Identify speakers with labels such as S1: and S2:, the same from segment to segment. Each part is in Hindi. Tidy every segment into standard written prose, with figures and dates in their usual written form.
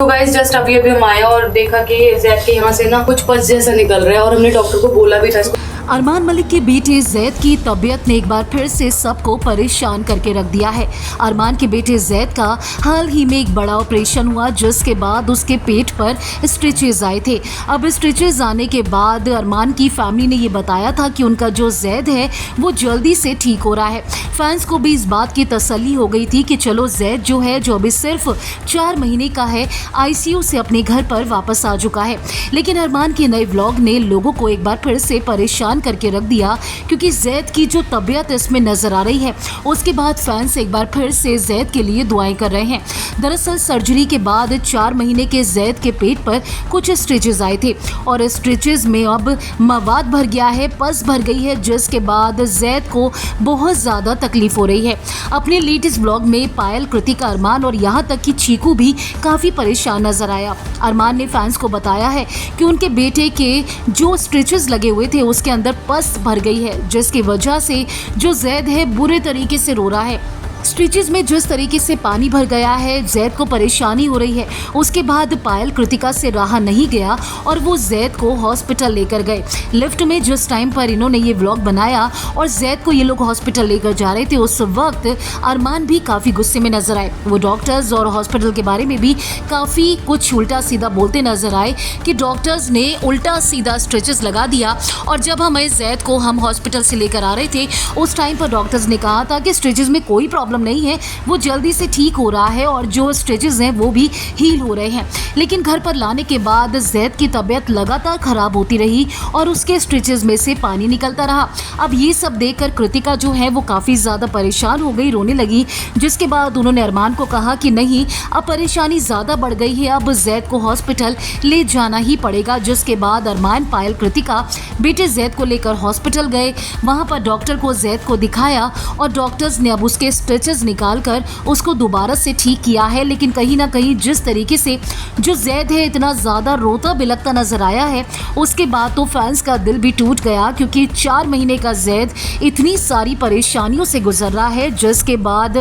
S1: तो गाइस जस्ट अभी अभी हम आए और देखा कि जैद के यहाँ से ना कुछ पस जैसा निकल रहा है और हमने डॉक्टर को बोला भी था इसको।
S2: अरमान मलिक के बेटे जैद की तबीयत ने एक बार फिर से सबको परेशान करके रख दिया है। अरमान के बेटे जैद का हाल ही में एक बड़ा ऑपरेशन हुआ जिसके बाद उसके पेट पर स्टिचेस आए थे। अब स्टिचेस आने के बाद अरमान की फैमिली ने ये बताया था कि उनका जो जैद है वो जल्दी से ठीक हो रहा है। फैंस को भी इस बात की तसल्ली हो गई थी कि चलो जैद जो है जो अभी सिर्फ 4 महीने का है आईसीयू से अपने घर पर वापस आ चुका है। लेकिन अरमान के नए व्लॉग ने लोगों को एक बार फिर से परेशान करके रख दिया क्योंकि जैद की जो तबीयत इसमें नजर आ रही है उसके बाद फैंस एक बार फिर से जैद के लिए दुआएं कर रहे हैं। दरअसल सर्जरी के बाद 4 महीने के जैद के पेट पर कुछ स्टिचेस आए थे और स्टिचेस में अब मवाद भर गया है, पस भर गई है, जिसके बाद जैद को बहुत ज्यादा तकलीफ हो रही है। अपने लेटेस्ट ब्लॉग में पायल, कृतिका, अरमान और यहाँ तक कि चीकू भी काफी परेशान नजर आया। अरमान ने फैंस को बताया है कि उनके बेटे के जो स्टिचेस लगे हुए थे उसके अंदर पस भर गई है, जिसकी वजह से जो जैद है बुरे तरीके से रो रहा है। स्टिचेस में जिस तरीके से पानी भर गया है, जैद को परेशानी हो रही है। उसके बाद पायल कृतिका से रहा नहीं गया और वो जैद को हॉस्पिटल लेकर गए। लिफ्ट में जिस टाइम पर इन्होंने ये व्लॉग बनाया और जैद को ये लोग हॉस्पिटल लेकर जा रहे थे उस वक्त अरमान भी काफ़ी गुस्से में नजर आए। वो डॉक्टर्स और हॉस्पिटल के बारे में भी काफ़ी कुछ उल्टा सीधा बोलते नजर आए कि डॉक्टर्स ने उल्टा सीधा स्टिचेस लगा दिया और जब हमें जैद को हम हॉस्पिटल से लेकर आ रहे थे उस टाइम पर डॉक्टर्स ने कहा था कि स्टिचेस में कोई प्रॉब्लम नहीं है, वो जल्दी से ठीक हो रहा है और जो स्टिचेस हैं वो भी हील हो रहे हैं। लेकिन घर पर लाने के बाद जैद की तबीयत लगातार खराब होती रही और उसके स्टिचेस में से पानी निकलता रहा। अब ये सब देखकर कृतिका जो है वो काफ़ी ज़्यादा परेशान हो गई, रोने लगी, जिसके बाद उन्होंने अरमान को कहा कि नहीं, अब परेशानी ज़्यादा बढ़ गई है, अब जैद को हॉस्पिटल ले जाना ही पड़ेगा। जिसके बाद अरमान, पायल, कृतिका बेटे जैद को लेकर हॉस्पिटल गए। वहाँ पर डॉक्टर को जैद को दिखाया और डॉक्टर्स ने अब उसके स्टिचेस निकालकर उसको दोबारा से ठीक किया है। लेकिन कहीं ना कहीं जिस तरीके से जो जैद है इतना ज़्यादा रोता बिलखता नजर आया है उसके बाद तो फैंस का दिल भी टूट गया क्योंकि 4 महीने का जैद इतनी सारी परेशानियों से गुजर रहा है, जिसके बाद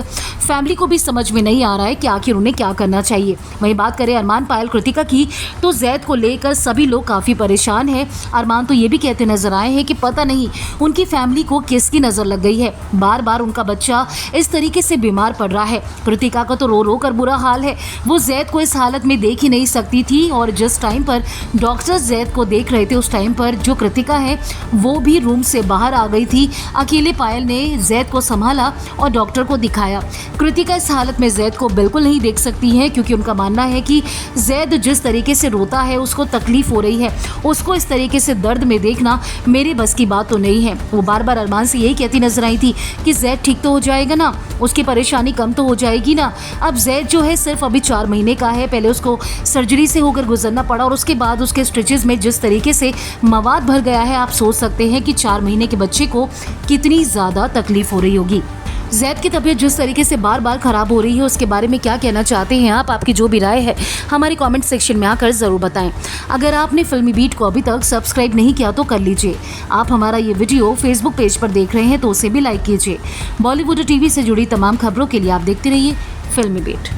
S2: फैमिली को भी समझ में नहीं आ रहा है कि आखिर उन्हें क्या करना चाहिए। वहीं बात करें अरमान, पायल, कृतिका की तो जैद को लेकर सभी लोग काफ़ी परेशान हैं। अरमान तो ये भी कहते नजर आए हैं कि पता नहीं उनकी फैमिली को किसकी नज़र लग गई है, बार बार उनका बच्चा इस तरीके से बीमार पड़ रहा है। कृतिका का तो रो रो कर बुरा हाल है, वो जैद को इस हालत में देख ही नहीं सकती थी और जिस टाइम पर डॉक्टर जैद को देख रहे थे उस टाइम पर जो कृतिका है वो भी रूम से बाहर आ गई थी। अकेले पायल ने जैद को संभाला और डॉक्टर को दिखाया। कृतिका इस हालत में जैद को बिल्कुल नहीं देख सकती है क्योंकि उनका मानना है कि जैद जिस तरीके से रोता है उसको तकलीफ हो रही है, उसको इस तरीके से दर्द में देखना मेरे बस की बात तो नहीं है। वो बार बार अरमान से यही कहती नजर आई थी कि जैद ठीक तो हो जाएगा ना, उसकी परेशानी कम तो हो जाएगी ना। अब जैद जो है सिर्फ अभी 4 महीने का है, पहले उसको सर्जरी से होकर गुजरना पड़ा और उसके बाद उसके स्टिचेस में जिस तरीके से मवाद भर गया है आप सोच सकते हैं कि 4 महीने के बच्चे को कितनी ज़्यादा तकलीफ हो रही होगी। जैद की तबीयत जिस तरीके से बार बार ख़राब हो रही है उसके बारे में क्या कहना चाहते हैं आप? आपकी जो भी राय है हमारे कमेंट सेक्शन में आकर ज़रूर बताएं। अगर आपने फिल्मी बीट को अभी तक सब्सक्राइब नहीं किया तो कर लीजिए। आप हमारा ये वीडियो फेसबुक पेज पर देख रहे हैं तो उसे भी लाइक कीजिए। बॉलीवुड टीवी से जुड़ी तमाम खबरों के लिए आप देखते रहिए फिल्मी बीट।